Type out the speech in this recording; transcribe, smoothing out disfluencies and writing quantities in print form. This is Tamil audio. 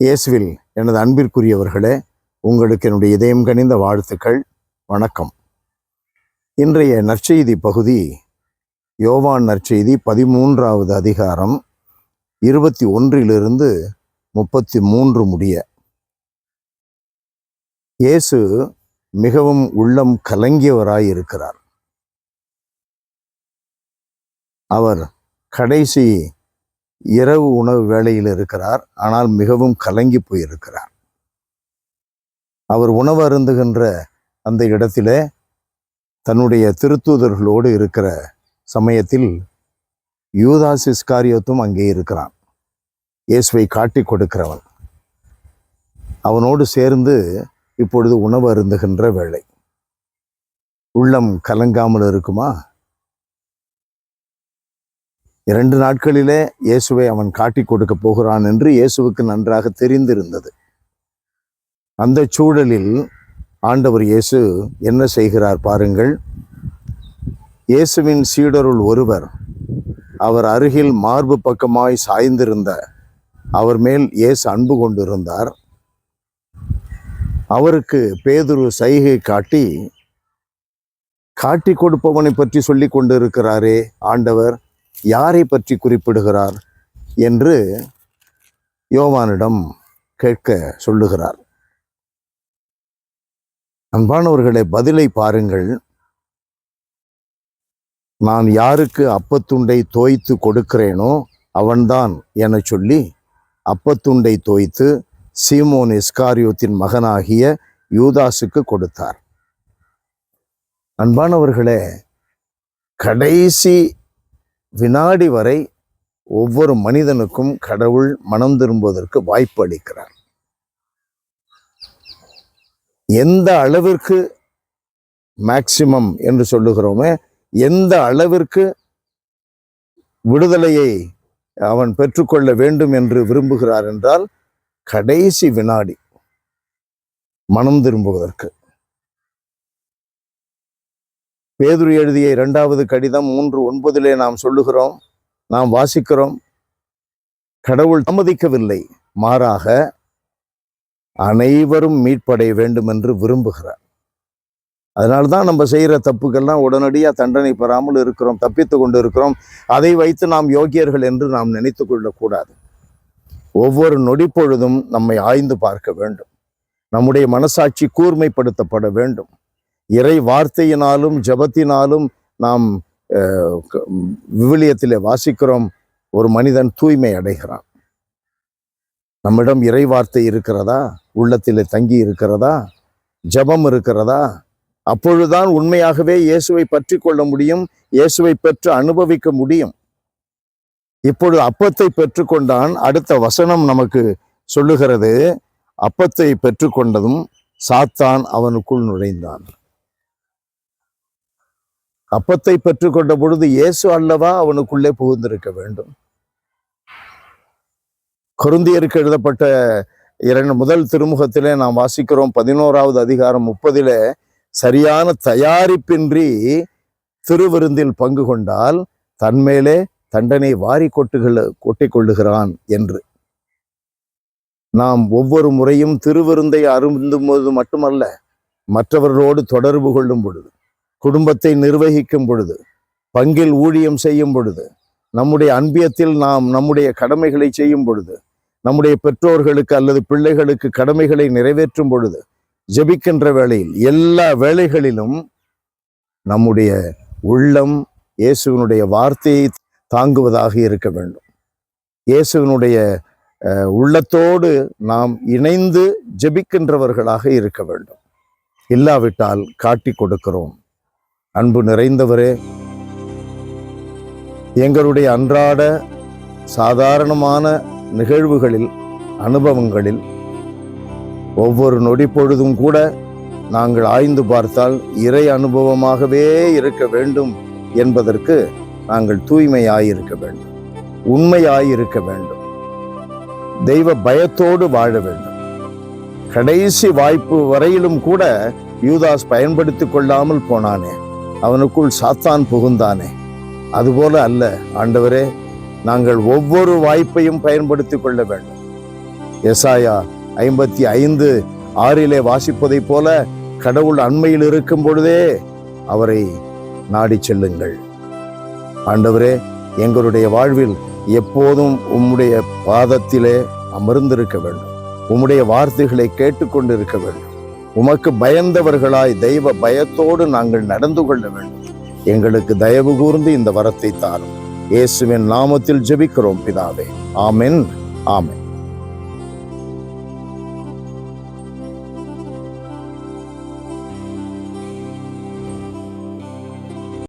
இயேசுவில் எனது அன்பிற்குரியவர்களே, உங்களுக்கு என்னுடைய இதயம் கனிந்த வாழ்த்துக்கள். வணக்கம். இன்றைய நற்செய்தி பகுதி யோவான் நற்செய்தி 13வது அதிகாரம் 21 33 முடிய. இயேசு மிகவும் உள்ளம் கலங்கியவராயிருக்கிறார். அவர் கடைசி இரவு உணவு வேளையில் இருக்கிறார். ஆனால் மிகவும் கலங்கி போயிருக்கிறார். அவர் உணவு அருந்துகின்ற அந்த இடத்திலே தன்னுடைய திருத்தூதர்களோடு இருக்கிற சமயத்தில் யூதாஸ் இஸ்காரியோத்தும் அங்கே இருக்கிறான். இயேசுவை காட்டி கொடுக்கிறவன் அவனோடு சேர்ந்து இப்பொழுது உணவு அருந்துகின்ற வேளை. உள்ளம் கலங்காமல் இருக்குமா? 2 நாட்களிலே இயேசுவை அவன் காட்டி கொடுக்க போகிறான் என்று இயேசுவுக்கு நன்றாக தெரிந்திருந்தது. அந்த சூழலில் ஆண்டவர் இயேசு என்ன செய்கிறார் பாருங்கள். இயேசுவின் சீடருள் ஒருவர் அவர் அருகில் மார்பு பக்கமாய் சாய்ந்திருந்த அவர் மேல் இயேசு அன்பு கொண்டிருந்தார். அவருக்கு பேதுரு சைகை காட்டி கொடுப்பவனை பற்றி சொல்லி கொண்டிருக்கிறாரே, ஆண்டவர் யாரை பற்றி குறிப்பிடுகிறார் என்று யோவானிடம் கேட்க சொல்லுகிறார். அன்பானவர்களே, பதிலை பாருங்கள். நான் யாருக்கு அப்பத்துண்டை தோய்த்து கொடுக்கிறேனோ அவன்தான் என சொல்லி அப்பத்துண்டை தோய்த்து சீமோன் இஸ்காரியோத்தின் மகனாகிய யூதாசுக்கு கொடுத்தார். அன்பானவர்களே, கடைசி வினாடி வரை ஒவ்வொரு மனிதனுக்கும் கடவுள் மனம் திரும்புவதற்கு வாய்ப்பு அளிக்கிறார். எந்த அளவிற்கு மேக்சிமம் என்று சொல்லுகிறோமே, எந்த அளவிற்கு விடுதலையை அவன் பெற்றுக்கொள்ள வேண்டும் என்று விரும்புகிறார் என்றால் கடைசி வினாடி மனம் திரும்புவதற்கு. பேதுரு எழுதிய 2வது கடிதம் 3:9 நாம் சொல்லுகிறோம், நாம் வாசிக்கிறோம், கடவுள் சம்மதிக்கவில்லை, மாறாக அனைவரும் மீட்படைய வேண்டும் என்று விரும்புகிறார். அதனால்தான் நம்ம செய்கிற தப்புக்கெல்லாம் உடனடியாக தண்டனை பெறாமல் இருக்கிறோம், தப்பித்து கொண்டு இருக்கிறோம். அதை வைத்து நாம் யோகியர்கள் என்று நாம் நினைத்து கொள்ளக்கூடாது. ஒவ்வொரு நொடி பொழுதும் நம்மை ஆய்ந்து பார்க்க வேண்டும். நம்முடைய மனசாட்சி கூர்மைப்படுத்தப்பட வேண்டும். இறை வார்த்தையினாலும் ஜபத்தினாலும் நாம் விவிலியத்திலே வாசிக்கிறோம், ஒரு மனிதன் தூய்மை அடைகிறான். நம்மிடம் இறை வார்த்தை இருக்கிறதா? உள்ளத்திலே தங்கி இருக்கிறதா? ஜபம் இருக்கிறதா? அப்பொழுதுதான் உண்மையாகவே இயேசுவை பற்றி கொள்ள முடியும், இயேசுவை பெற்று அனுபவிக்க முடியும். இப்பொழுது அப்பத்தை பெற்றுக்கொண்டான். அடுத்த வசனம் நமக்கு சொல்லுகிறது, அப்பத்தை பெற்றுக்கொண்டதும் சாத்தான் அவனுக்குள் நுழைந்தான். அப்பத்தை பெற்றுக்கொண்ட பொழுது இயேசு அல்லவா அவனுக்குள்ளே புகுந்திருக்க வேண்டும். கொரிந்தியருக்கு எழுதப்பட்ட முதல் திருமுகத்திலே நாம் வாசிக்கிறோம், 11வது அதிகாரம் 30 சரியான தயாரிப்பின்றி திருவிருந்தில் பங்கு கொண்டால் தன்மேலே தண்டனை வாரி கொட்டிக்கொள்ளுகிறான் என்று. நாம் ஒவ்வொரு முறையும் திருவிருந்தை அருந்தும் போது மட்டுமல்ல, மற்றவர்களோடு தொடர்பு கொள்ளும் பொழுது, குடும்பத்தை நிர்வகிக்கும் பொழுது, பங்கில் ஊழியம் செய்யும் பொழுது, நம்முடைய அன்பியத்தில் நாம் நம்முடைய கடமைகளை செய்யும் பொழுது, நம்முடைய பெற்றோர்களுக்கு அல்லது பிள்ளைகளுக்கு கடமைகளை நிறைவேற்றும் பொழுது, ஜெபிக்கின்ற வேளையில், எல்லா வேளைகளிலும் நம்முடைய உள்ளம் இயேசுவினுடைய வார்த்தையை தாங்குவதாக இருக்க வேண்டும். இயேசுவினுடைய உள்ளத்தோடு நாம் இணைந்து ஜெபிக்கின்றவர்களாக இருக்க வேண்டும். இல்லாவிட்டால் காட்டி கொடுக்கிறோம். அன்பு நிறைந்தவரே, எங்களுடைய அன்றாட சாதாரணமான நிகழ்வுகளில், அனுபவங்களில் ஒவ்வொரு நொடி பொழுதும் கூட நாங்கள் ஆய்ந்து பார்த்தால் இறை அனுபவமாகவே இருக்க வேண்டும் என்பதற்கு நாங்கள் தூய்மையாயிருக்க வேண்டும், உண்மையாயிருக்க வேண்டும், தெய்வ பயத்தோடு வாழ வேண்டும். கடைசி வாய்ப்பு வரையிலும் கூட யூதாஸ் பயன்படுத்தி கொள்ளாமல் போனானே, அவனுக்குள் சாத்தான் புகுந்தானே, அதுபோல அல்ல ஆண்டவரே. நாங்கள் ஒவ்வொரு வாய்ப்பையும் பயன்படுத்தி கொள்ள வேண்டும். எசாயா 55:6 வாசிப்பதை போல கடவுள் அண்மையில் இருக்கும் பொழுதே அவரை நாடி செல்லுங்கள். ஆண்டவரே, எங்களுடைய வாழ்வில் எப்போதும் உம்முடைய பாதத்திலே அமர்ந்திருக்க வேண்டும். உம்முடைய வார்த்தைகளை கேட்டுக்கொண்டிருக்க வேண்டும். உமக்கு பயந்தவர்களாய் தெய்வ பயத்தோடு நாங்கள் நடந்து கொள்ள வேண்டும். எங்களுக்கு தயவு கூர்ந்து இந்த வரத்தை தாரும். இயேசுவின் நாமத்தில் ஜெபிக்கிறோம் பிதாவே. ஆமென். ஆமென்.